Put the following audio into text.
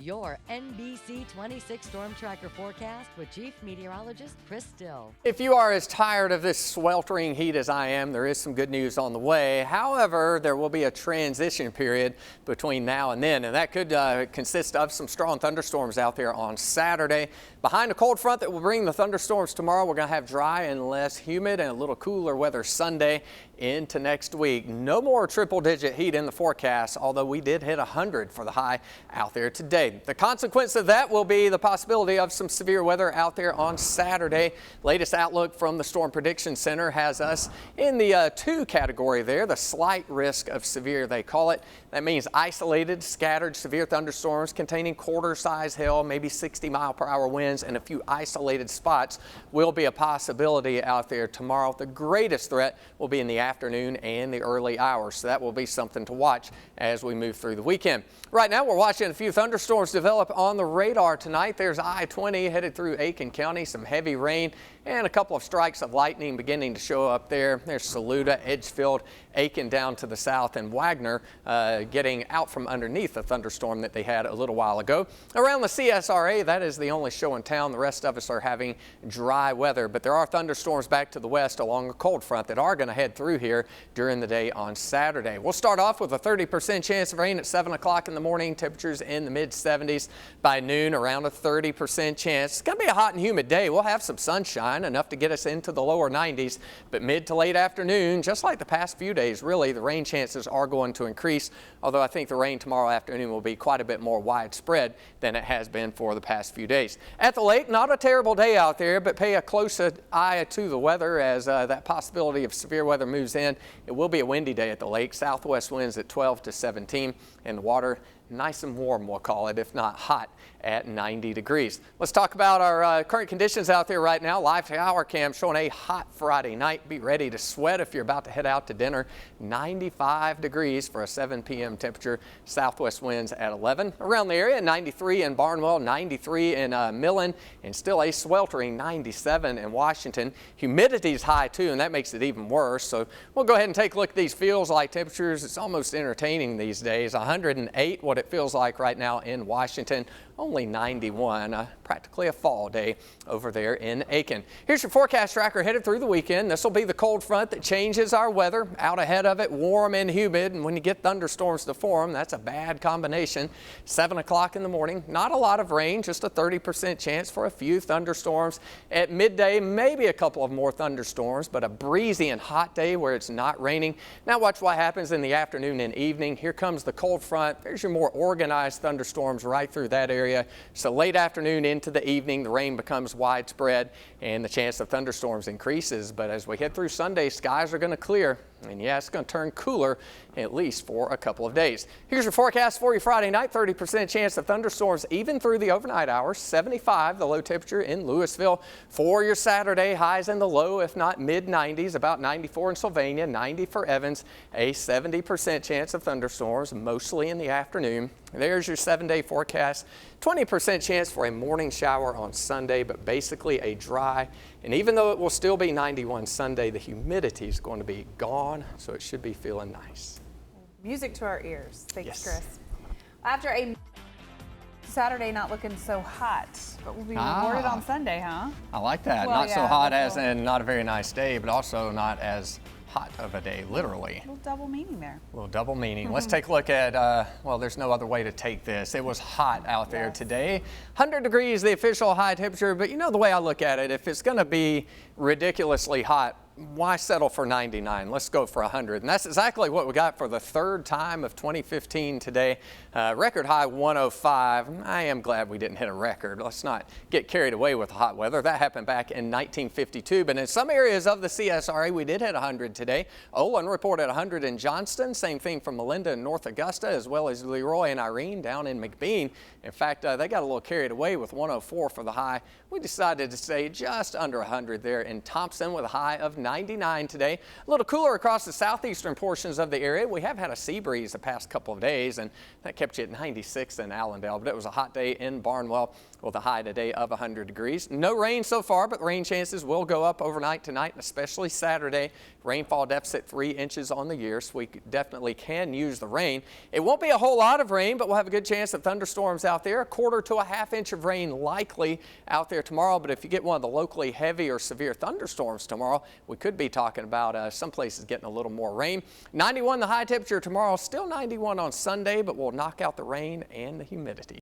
Your NBC 26 Storm Tracker forecast with Chief Meteorologist Chris Still. If you are as tired of this sweltering heat as I am, there is some good news on the way. However, there will be a transition period between now and then, and that could consist of some strong thunderstorms out there on Saturday. Behind a cold front that will bring the thunderstorms tomorrow, we're going to have dry and less humid and a little cooler weather Sunday into next week. No more triple-digit heat in the forecast, although we did hit 100 for the high out there today. The consequence of that will be the possibility of some severe weather out there on Saturday. Latest outlook from the Storm Prediction Center has us in the 2 category there, the slight risk of severe, they call it. That means isolated, scattered severe thunderstorms containing quarter-size hail, maybe 60-mile-per-hour winds, and a few isolated spots will be a possibility out there tomorrow. The greatest threat will be in the afternoon and the early hours, so that will be something to watch as we move through the weekend. Right now, we're watching a few thunderstorms develop on the radar tonight. There's I-20 headed through Aiken County, some heavy rain and a couple of strikes of lightning beginning to show up there. There's Saluda, Edgefield, Aiken down to the south, and Wagner getting out from underneath the thunderstorm that they had a little while ago. Around the CSRA, that is the only show in town. The rest of us are having dry weather, but there are thunderstorms back to the west along a cold front that are going to head through here during the day on Saturday. We'll start off with a 30% chance of rain at 7 o'clock in the morning. Temperatures in the mid-70s. By noon, around a 30% chance. It's going to be a hot and humid day. We'll have some sunshine, enough to get us into the lower 90s, but mid to late afternoon, just like the past few days, really, the rain chances are going to increase, although I think the rain tomorrow afternoon will be quite a bit more widespread than it has been for the past few days. At the lake, not a terrible day out there, but pay a close eye to the weather as that possibility of severe weather moves in. It will be a windy day at the lake, southwest winds at 12 to 17, and the water nice and warm, we'll call it, if not hot, at 90 degrees. Let's talk about our current conditions out there right now. Live tower cam showing a hot Friday night. Be ready to sweat if you're about to head out to dinner. 95 degrees for a 7 p.m. temperature. Southwest winds at 11. Around the area, 93 in Barnwell, 93 in Millen, and still a sweltering 97 in Washington. Humidity's high too, and that makes it even worse. So we'll go ahead and take a look at these feels-like temperatures. It's almost entertaining these days. 108, what it feels like right now in Washington. Only 91, practically a fall day over there in Aiken. Here's your forecast tracker headed through the weekend. This will be the cold front that changes our weather. Out ahead of it, warm and humid, and when you get thunderstorms to form, that's a bad combination. 7 o'clock in the morning, not a lot of rain, just a 30% chance for a few thunderstorms. At midday, maybe a couple of more thunderstorms, but a breezy and hot day where it's not raining. Now watch what happens in the afternoon and evening. Here comes the cold front. There's your more organized thunderstorms right through that area. So late afternoon into the evening, the rain becomes widespread and the chance of thunderstorms increases. But as we head through Sunday, skies are going to clear. And yeah, it's going to turn cooler at least for a couple of days. Here's your forecast for you Friday night. 30% chance of thunderstorms even through the overnight hours. 75 the low temperature in Louisville. For your Saturday, highs in the low, if not mid-90s, about 94 in Sylvania, 90 for Evans. A 70% chance of thunderstorms, mostly in the afternoon. There's your 7-day forecast. 20% chance for a morning shower on Sunday, but basically a dry. And even though it will still be 91 Sunday, the humidity is going to be gone, so it should be feeling nice. Music to our ears. Thanks, yes. Chris. After a Saturday not looking so hot, but we'll be rewarded on Sunday, huh? I like that. Well, not so hot as in not a very nice day, but also not as hot of a day, literally. A little double meaning there. A little double meaning. Let's take a look at, well, there's no other way to take this. It was hot out there today. 100 degrees, the official high temperature, but you know the way I look at it, if it's going to be ridiculously hot, why settle for 99? Let's go for 100. And that's exactly what we got for the third time of 2015 today. Record high 105. I am glad we didn't hit a record. Let's not get carried away with the hot weather. That happened back in 1952. But in some areas of the CSRA, we did hit 100 today. Olin reported 100 in Johnston. Same thing from Melinda and North Augusta, as well as Leroy and Irene down in McBean. In fact, they got a little carried away with 104 for the high. We decided to stay just under 100 there in Thompson with a high of 90. 99 today. A little cooler across the southeastern portions of the area. We have had a sea breeze the past couple of days, and that kept you at 96 in Allendale, but it was a hot day in Barnwell with a high today of 100 degrees. No rain so far, but the rain chances will go up overnight tonight, especially Saturday. Rainfall deficit 3 inches on the year, so we definitely can use the rain. It won't be a whole lot of rain, but we'll have a good chance of thunderstorms out there. 1/4 to a 1/2 inch of rain likely out there tomorrow, but if you get one of the locally heavy or severe thunderstorms tomorrow, we could be talking about some places getting a little more rain. 91 the high temperature tomorrow, still 91 on Sunday, but we'll knock out the rain and the humidity.